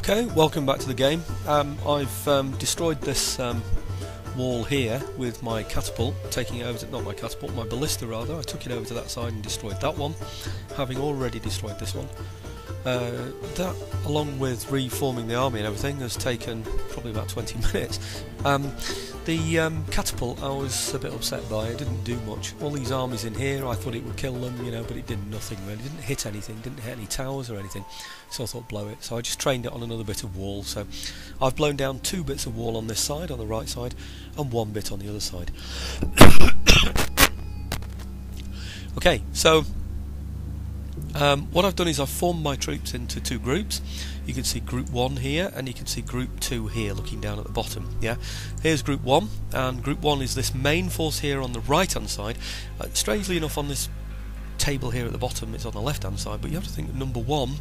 Okay, welcome back to the game. I've destroyed this wall here with my catapult, taking it over to, not my catapult, my ballista rather. I took it over to that side and destroyed that one, having already destroyed this one. That, along with reforming the army and everything, has taken probably about 20 minutes. The catapult I was a bit upset by. It didn't do much. All these armies in here, I thought it would kill them, you know, but it did nothing really. It didn't hit anything, didn't hit any towers or anything, so I thought blow it. So I just trained it on another bit of wall. So I've blown down 2 bits of wall on this side, on the right side, and 1 bit on the other side. Okay, so what I've done is I've formed my troops into 2 groups. You can see group 1 here, and you can see group 2 here, looking down at the bottom. Yeah, here's group 1, and group 1 is this main force here on the right hand side. Strangely enough, on this table here at the bottom it's on the left hand side, but you have to think of number 1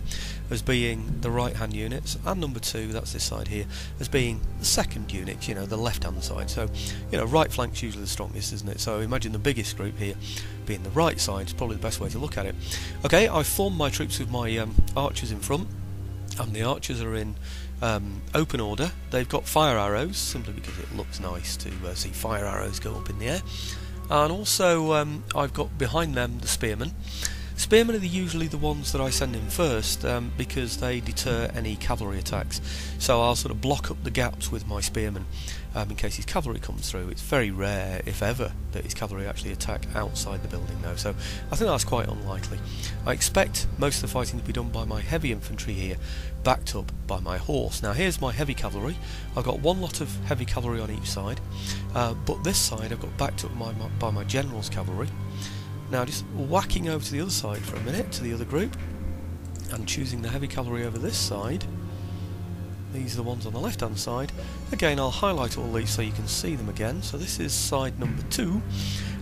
as being the right hand units, and number 2, that's this side here, as being the second unit, you know, the left hand side. So, you know, right flank's usually the strongest, isn't it? So imagine the biggest group here being the right side. It's probably the best way to look at it. Okay, I've formed my troops with my archers in front, and the archers are in open order. They've got fire arrows, simply because it looks nice to see fire arrows go up in the air. And also I've got behind them the spearmen. Spearmen are usually the ones that I send in first, because they deter any cavalry attacks. So I'll sort of block up the gaps with my spearmen in case his cavalry comes through. It's very rare, if ever, that his cavalry actually attack outside the building though, so I think that's quite unlikely. I expect most of the fighting to be done by my heavy infantry here, backed up by my horse. Now here's my heavy cavalry. I've got 1 lot of heavy cavalry on each side, but this side I've got backed up by my general's cavalry. Now just whacking over to the other side for a minute, to the other group, and choosing the heavy cavalry over this side. These are the ones on the left hand side. Again, I'll highlight all these so you can see them again. So this is side number 2,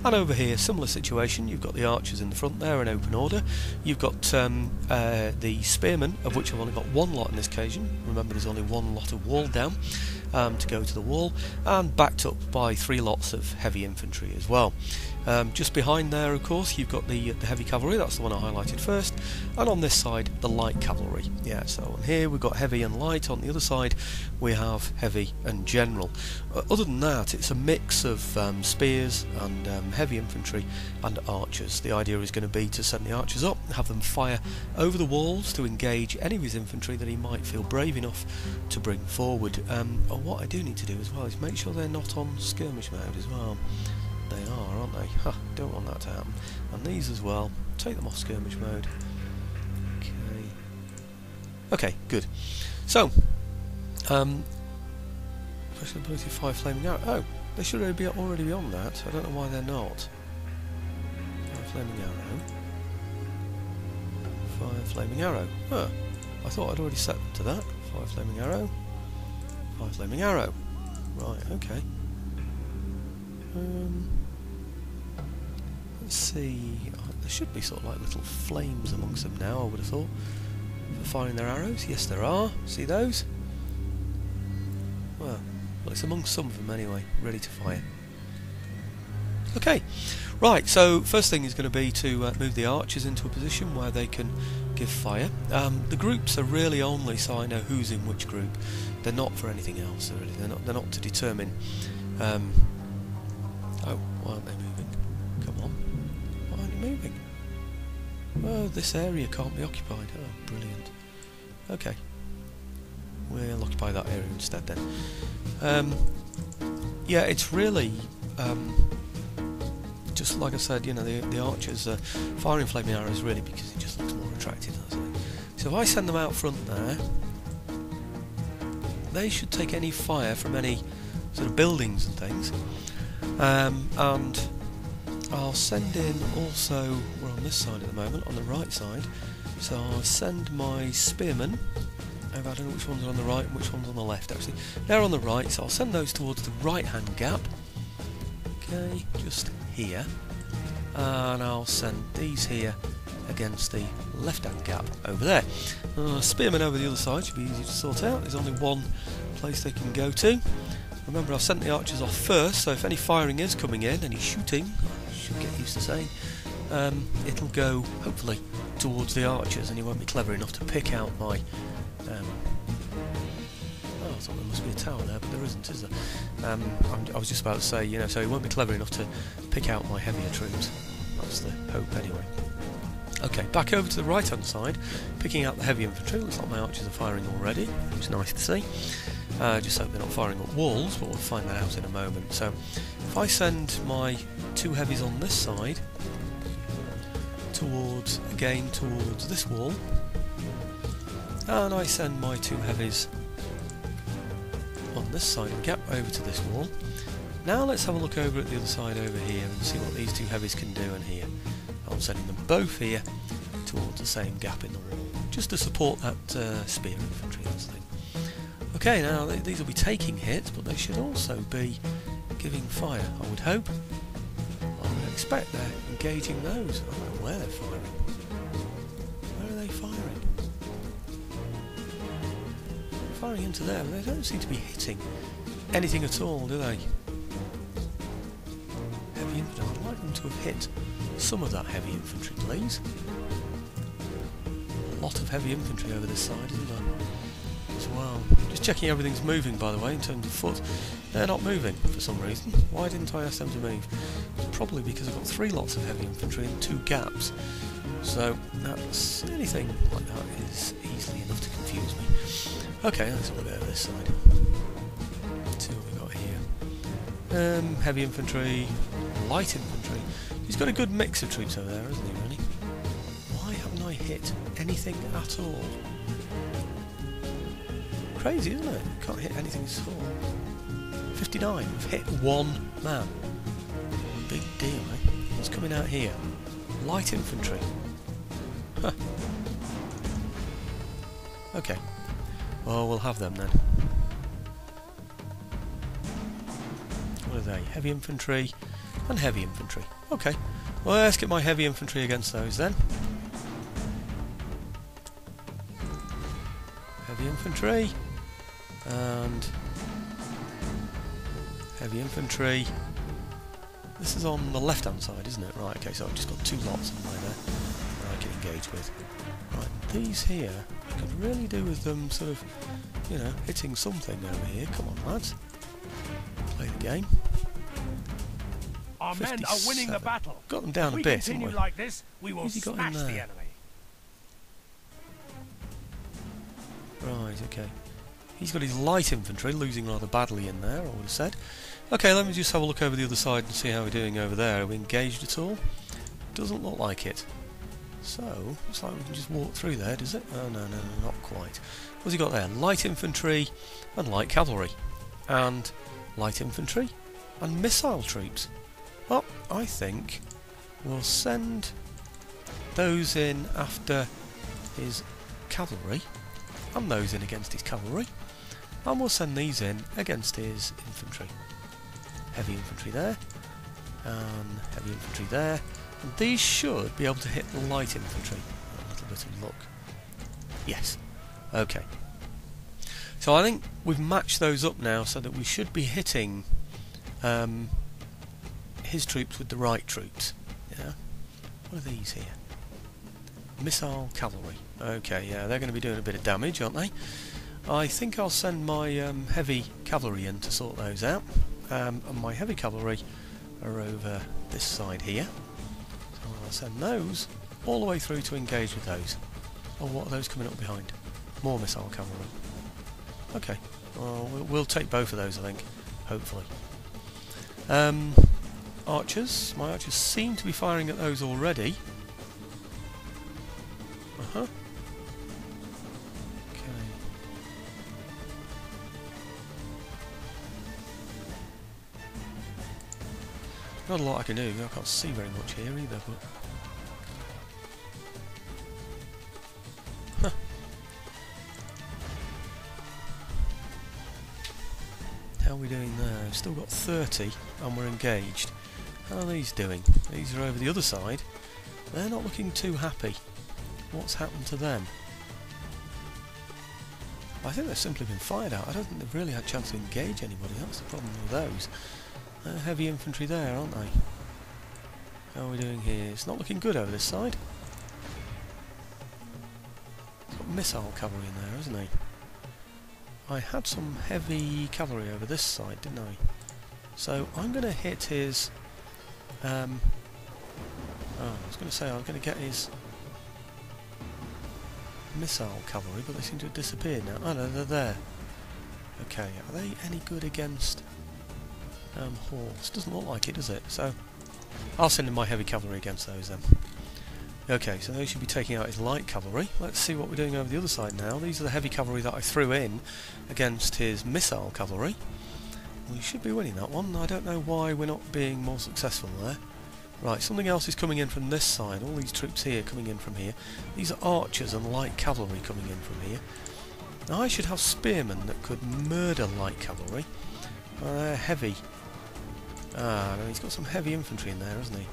and over here similar situation. You've got the archers in the front there in open order. You've got the spearmen, of which I've only got 1 lot in this occasion. Remember, there's only 1 lot of wall down to go to the wall, and backed up by 3 lots of heavy infantry as well. Just behind there, of course, you've got the heavy cavalry. That's the one I highlighted first, and on this side the light cavalry. Yeah, so on here we've got heavy and light. On the other side we have heavy and general. Other than that, it's a mix of spears and heavy infantry and archers. The idea is going to be to send the archers up, have them fire over the walls to engage any of his infantry that he might feel brave enough to bring forward. What I do need to do as well is make sure they're not on skirmish mode as well. They are, aren't they? Ha, don't want that to happen. And these as well, take them off skirmish mode. Okay. Okay, good. So, special ability 5 flaming arrow. Oh, they should already be on that. I don't know why they're not. 5 flaming arrow. 5 flaming arrow. Huh. I thought I'd already set them to that. 5 flaming arrow. 5 flaming arrow. Right, okay. Let's see. There should be sort of like little flames amongst them now, I would have thought, for firing their arrows. Yes, there are. See those? Well, it's amongst some of them anyway, ready to fire. Okay, right, so first thing is going to be to move the archers into a position where they can give fire. The groups are really only so I know who's in which group. They're not for anything else, really. They're not to determine... oh, why aren't they moving? Come on. Why aren't you moving? Oh, this area can't be occupied. Oh, brilliant. Okay. We'll occupy that area instead then. Yeah, it's really... just like I said, you know, the archers are firing flaming arrows really because it just looks more attractive, doesn't it? So if I send them out front there, they should take any fire from any sort of buildings and things. And I'll send in also, we're on this side at the moment, on the right side, so I'll send my spearmen. I don't know which ones are on the right and which ones on the left actually. They're on the right, so I'll send those towards the right hand gap. Okay, just here. And I'll send these here against the left hand gap over there. Spearmen over the other side should be easy to sort out. There's only one place they can go to. Remember, I've sent the archers off first, so if any firing is coming in, any shooting, I should get used to saying, it'll go, hopefully, towards the archers, and he won't be clever enough to pick out my thought there must be a tower there, but there isn't, is there? I was just about to say, you know, so he won't be clever enough to pick out my heavier troops. That's the hope, anyway. Okay, back over to the right-hand side, picking out the heavy infantry. Looks like my archers are firing already, which is nice to see. Just hope they're not firing at walls, but we'll find that out in a moment. So, if I send my 2 heavies on this side towards this wall, and I send my 2 heavies on this side and gap over to this wall. Now let's have a look over at the other side over here and see what these 2 heavies can do in here. I'm sending them both here towards the same gap in the wall, just to support that spear infantry, that's the thing. Okay, now these will be taking hits, but they should also be giving fire, I would hope. I would expect they're engaging those. I don't know where they're firing. Where are they firing? They're firing into there, but they don't seem to be hitting anything at all, do they? Heavy infantry, I'd like them to have hit some of that heavy infantry, please. A lot of heavy infantry over this side, isn't there? As well. Just checking everything's moving, by the way, in terms of foot. They're not moving for some reason. Why didn't I ask them to move? It's probably because I've got 3 lots of heavy infantry and 2 gaps. So that's anything like that is easily enough to confuse me. Okay, let's look over this side. Let's see what we've got here. Heavy infantry, light infantry. He's got a good mix of troops over there, hasn't he, really? Why haven't I hit anything at all? Crazy, isn't it? Can't hit anything at all. 59, we've hit 1 man. Big deal, eh? What's coming out here? Light infantry. Huh. Okay. Well, we'll have them then. What are they? Heavy infantry and heavy infantry. Okay. Well, let's get my heavy infantry against those then. Heavy infantry. And heavy infantry. This is on the left hand side, isn't it? Right, okay, so I've just got 2 lots of mine there that I can engage with. Right, these here, I could really do with them sort of, you know, hitting something over here. Come on, lads. Play the game. Our men are winning the battle. Got them down a bit, haven't we? If we continue like this, we will smash the enemy. Right, okay. He's got his light infantry, losing rather badly in there, I would have said. Okay, let me just have a look over the other side and see how we're doing over there. Are we engaged at all? Doesn't look like it. So, looks like we can just walk through there, does it? Oh, no, not quite. What's he got there? Light infantry and light cavalry. And light infantry and missile troops. Well, I think we'll send those in after his cavalry, and those in against his cavalry, and we'll send these in against his infantry. Heavy infantry there, and heavy infantry there, and these should be able to hit the light infantry. A little bit of luck. Yes. Okay. So I think we've matched those up now so that we should be hitting his troops with the right troops. Yeah. What are these here? Missile cavalry. Okay, yeah, they're going to be doing a bit of damage, aren't they? I think I'll send my heavy cavalry in to sort those out. And my heavy cavalry are over this side here. So I'll send those all the way through to engage with those. Oh, what are those coming up behind? More missile cavalry. Okay, well, we'll take both of those, I think, hopefully. Archers. My archers seem to be firing at those already. Okay. Not a lot I can do. I can't see very much here either, but... Huh. How are we doing there? We've still got 30 and we're engaged. How are these doing? These are over the other side. They're not looking too happy. What's happened to them? I think they've simply been fired out. I don't think they've really had a chance to engage anybody. That's the problem with those. Heavy infantry there, aren't they? How are we doing here? It's not looking good over this side. He's got missile cavalry in there, hasn't he? I had some heavy cavalry over this side, didn't I? So I'm going to hit his... I was going to say I was going to get his missile cavalry, but they seem to have disappeared now. Oh no, they're there. Okay, are they any good against horse? Doesn't look like it, does it? So I'll send in my heavy cavalry against those then. Okay, so those should be taking out his light cavalry. Let's see what we're doing over the other side now. These are the heavy cavalry that I threw in against his missile cavalry. We should be winning that one. I don't know why we're not being more successful there. Right, something else is coming in from this side. All these troops here coming in from here. These are archers and light cavalry coming in from here. Now I should have spearmen that could murder light cavalry. They're heavy. No, he's got some heavy infantry in there, hasn't he?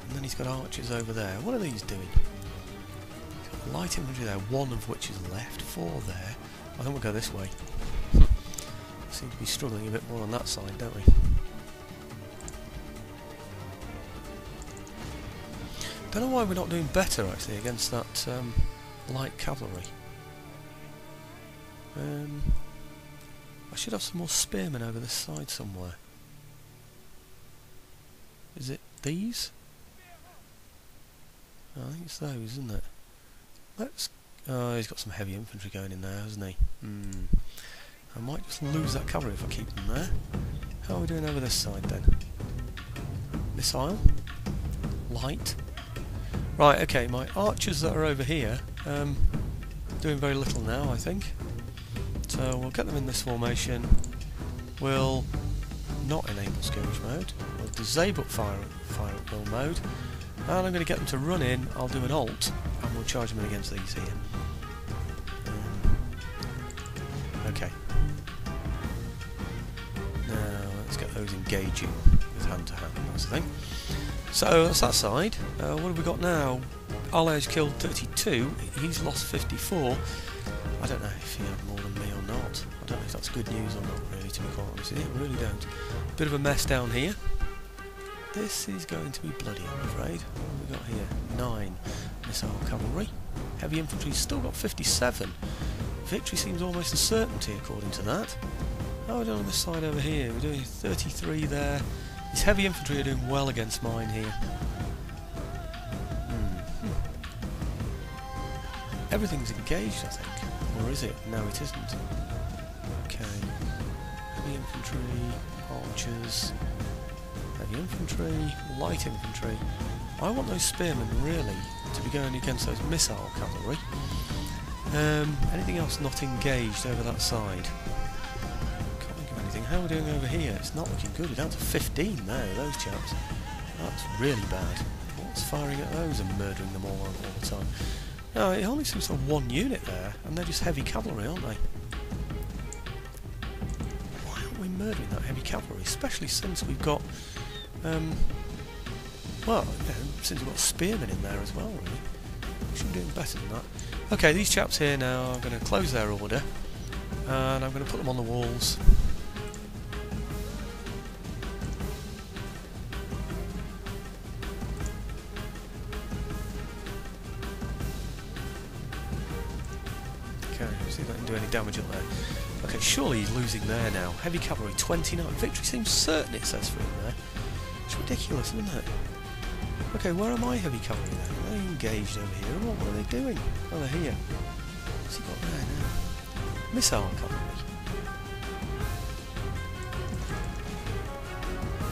And then he's got archers over there. What are these doing? He's got light infantry there, one of which is left, 4 there. I think we'll go this way. Seem to be struggling a bit more on that side, don't we? Don't know why we're not doing better actually against that light cavalry. I should have some more spearmen over this side somewhere. Is it these? I think it's those, isn't it? Let's... Oh, he's got some heavy infantry going in there, hasn't he? I might just lose that cavalry if I keep them there. How are we doing over this side then? Missile? Light? Right, okay, my archers that are over here, doing very little now, I think. So we'll get them in this formation. We'll not enable skirmish mode. We'll disable fire at will mode. And I'm going to get them to run in. I'll do an alt, and we'll charge them in against these here. Okay. Now let's get those engaging with hand to hand. That's the thing. So that's that side. What have we got now? Alej killed 32. He's lost 54. I don't know if he had more than me or not. I don't know if that's good news or not, really, to be quite honest with you. I really don't. Bit of a mess down here. This is going to be bloody, I'm afraid. What have we got here? 9 missile cavalry. Heavy infantry's still got 57. Victory seems almost a certainty, according to that. How are we doing on this side over here? We're doing 33 there. These heavy infantry are doing well against mine here. Everything's engaged, I think. Or is it? No, it isn't. Okay. Heavy infantry, archers, heavy infantry, light infantry. I want those spearmen, really, to be going against those missile cavalry. Anything else not engaged over that side? Can't think of anything. How are we doing over here? It's not looking good. We're down to 15 now, those chaps. That's really bad. What's firing at those and murdering them all the time? No, it only seems to have 1 unit there, and they're just heavy cavalry, aren't they? Why aren't we murdering that heavy cavalry? Especially since we've got, well, since we've got spearmen in there as well, really. We should be doing better than that. Okay, these chaps here now are going to close their order, and I'm going to put them on the walls. See if I can do any damage up there. Okay, surely he's losing there now. Heavy cavalry, 29. Victory seems certain, it says for him there. It's ridiculous, isn't it? Okay, where are my heavy cavalry then? Are they engaged over here? What are they doing? Oh, they're here. What's he got there now? Missile cavalry.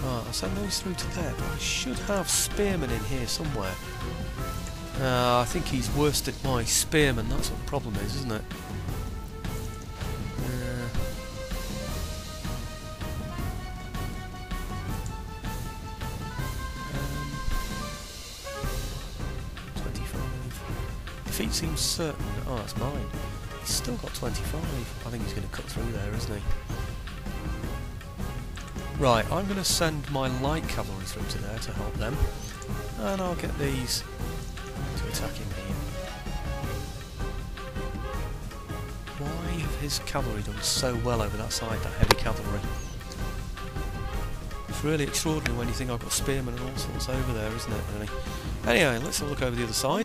Right, I'll send those through to there, but I should have spearmen in here somewhere. I think he's worsted my spearmen, that's what the problem is, isn't it? 25. Defeat seems certain. Oh, that's mine. He's still got 25. I think he's going to cut through there, isn't he? Right, I'm going to send my light cavalry through to there to help them. And I'll get these to attack him here. Why have his cavalry done so well over that side, that heavy cavalry? It's really extraordinary when you think I've got spearmen and all sorts over there, isn't it, really? Anyway, let's have a look over the other side.